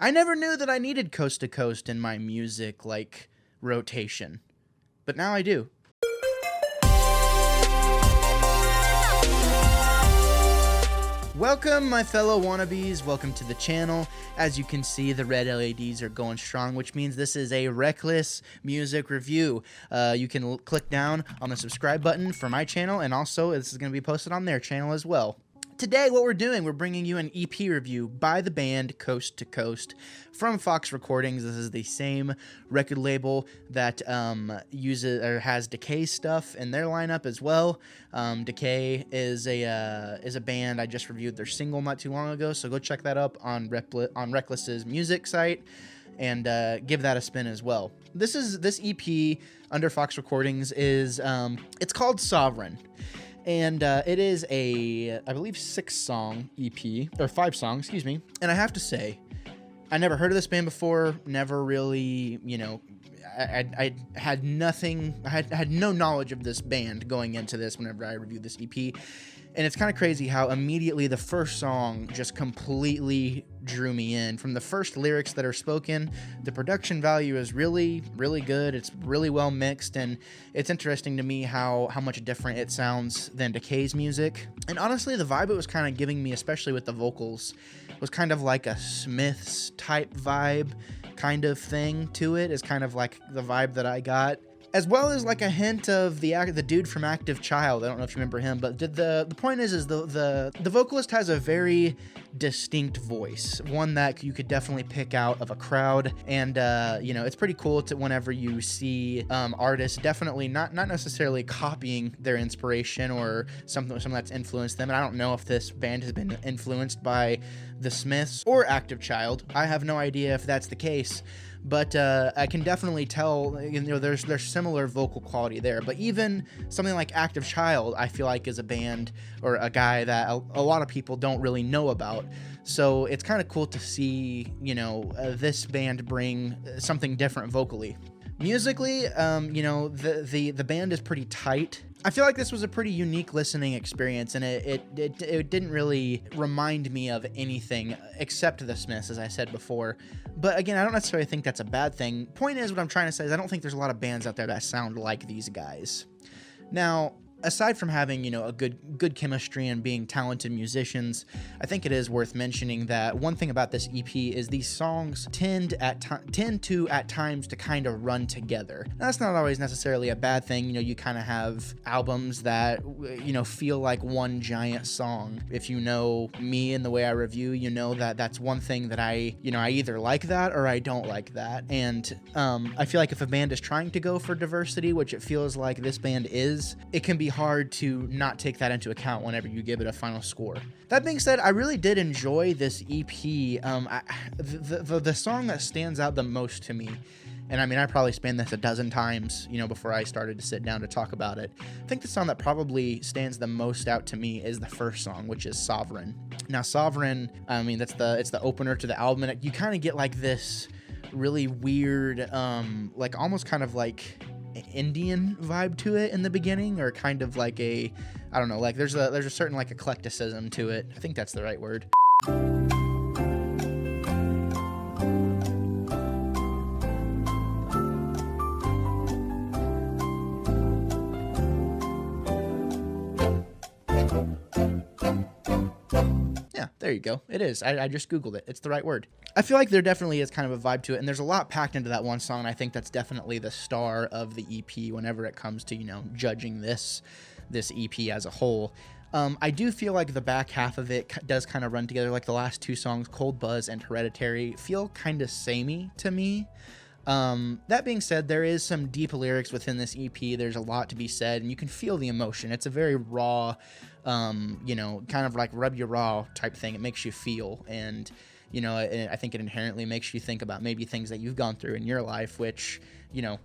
I never knew that I needed Coast to Coast in my music, like, rotation. But now I do. Welcome, my fellow wannabes. Welcome to the channel. As you can see, the red LEDs are going strong, which means this is a reckless music review. You can click down on the subscribe button for my channel, and also this is going to be posted on their channel as well. Today, what we're doing, we're bringing you an EP review by the band Coast to Coast from Fox Recordings. This is the same record label that has Decay stuff in their lineup as well. Decay is a band. I just reviewed their single not too long ago, so go check that up on Reckless's music site and give that a spin as well. This EP under Fox Recordings is it's called Sovereign. And it is I believe, 6-song EP, or 5 songs, excuse me. And I have to say, I never heard of this band before, never really, I had nothing, I had no knowledge of this band going into this whenever I reviewed this EP. And it's kind of crazy how immediately the first song just completely drew me in. From the first lyrics that are spoken, the production value is really, really good. It's really well mixed, and it's interesting to me how much different it sounds than Decay's music. And honestly, the vibe it was kind of giving me, especially with the vocals, was kind of like a Smiths type vibe kind of thing to it. Is kind of like the vibe that I got. As well as like a hint of the dude from Active Child. I don't know if you remember him, but the point is the vocalist has a very distinct voice, one that you could definitely pick out of a crowd. And it's pretty cool to whenever you see artists definitely not necessarily copying their inspiration or something that's influenced them. And I don't know if this band has been influenced by the Smiths or Active Child. I have no idea if that's the case. But I can definitely tell, there's similar vocal quality there. But even something like Active Child, I feel like is a band or a guy that a lot of people don't really know about. So it's kind of cool to see, this band bring something different vocally. Musically, the band is pretty tight. I feel like this was a pretty unique listening experience, and it didn't really remind me of anything except the Smiths, as I said before. But again, I don't necessarily think that's a bad thing. Point is, what I'm trying to say is I don't think there's a lot of bands out there that sound like these guys. Now, aside from having, a good chemistry and being talented musicians, I think it is worth mentioning that one thing about this EP is these songs tend to at times to kind of run together. Now, that's not always necessarily a bad thing. You kind of have albums that, feel like one giant song. If you know me and the way I review, that's one thing that I either like that or I don't like that. And I feel like if a band is trying to go for diversity, which it feels like this band is, it can be hard to not take that into account whenever you give it a final score. That being said, I really did enjoy this EP. The song that stands out the most to me, and I mean, I probably spanned this a dozen times, before I started to sit down to talk about it. I think the song that probably stands the most out to me is the first song, which is Sovereign. Now, Sovereign, I mean, it's the opener to the album, and you kind of get like this really weird, like almost kind of like Indian vibe to it in the beginning, or kind of like I don't know, like there's a certain like eclecticism to it. I think that's the right word. There you go. It is. I just Googled it. It's the right word. I feel like there definitely is kind of a vibe to it, and there's a lot packed into that one song, and I think that's definitely the star of the EP whenever it comes to, judging this EP as a whole. I do feel like the back half of it does kind of run together, like the last 2 songs, Cold Buzz and Hereditary, feel kind of samey to me. That being said, there is some deep lyrics within this EP. There's a lot to be said, and you can feel the emotion. It's a very raw, kind of like rub you raw type thing. It makes you feel, and I think it inherently makes you think about maybe things that you've gone through in your life, which,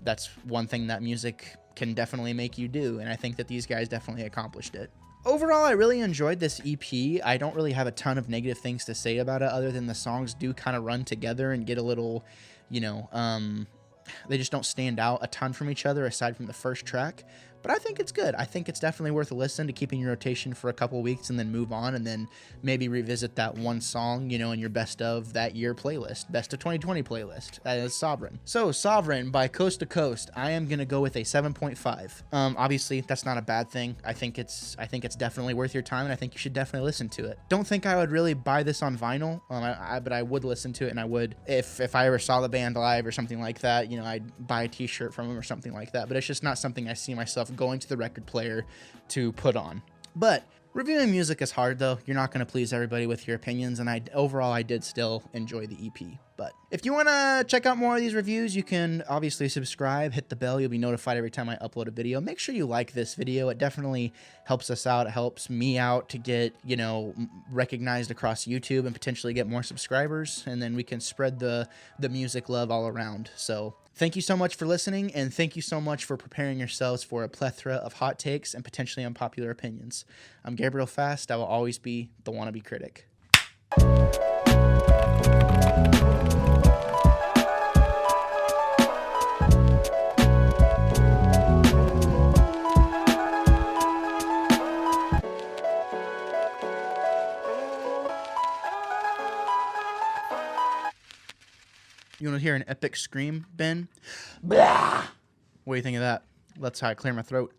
that's one thing that music can definitely make you do, and I think that these guys definitely accomplished it. Overall, I really enjoyed this EP. I don't really have a ton of negative things to say about it, other than the songs do kind of run together and get a little, they just don't stand out a ton from each other aside from the first track. but I think it's good. I think it's definitely worth a listen to keep in your rotation for a couple weeks and then move on, and then maybe revisit that one song, you know, in your best of that year playlist, best of 2020 playlist. That is Sovereign. So Sovereign by Coast to Coast, I am gonna go with a 7.5. Obviously that's not a bad thing. I think it's definitely worth your time, and I think you should definitely listen to it. Don't think I would really buy this on vinyl, but I would listen to it, and I would if I ever saw the band live or something like that. You know, I'd buy a t-shirt from them or something like that. But it's just not something I see myself going to the record player to put on. But reviewing music is hard, though. You're not going to please everybody with your opinions, and overall I did still enjoy the EP. But if you want to check out more of these reviews, you can obviously subscribe, hit the bell. You'll be notified every time I upload a video. Make sure you like this video. It definitely helps us out. It helps me out to get, you know, recognized across YouTube and potentially get more subscribers, and then we can spread the music love all around. So thank you so much for listening, and thank you so much for preparing yourselves for a plethora of hot takes and potentially unpopular opinions. I'm Gabriel Fast. I will always be the Wannabe Critic. You want to hear an epic scream, Ben? Blah! What do you think of that? That's how I clear my throat.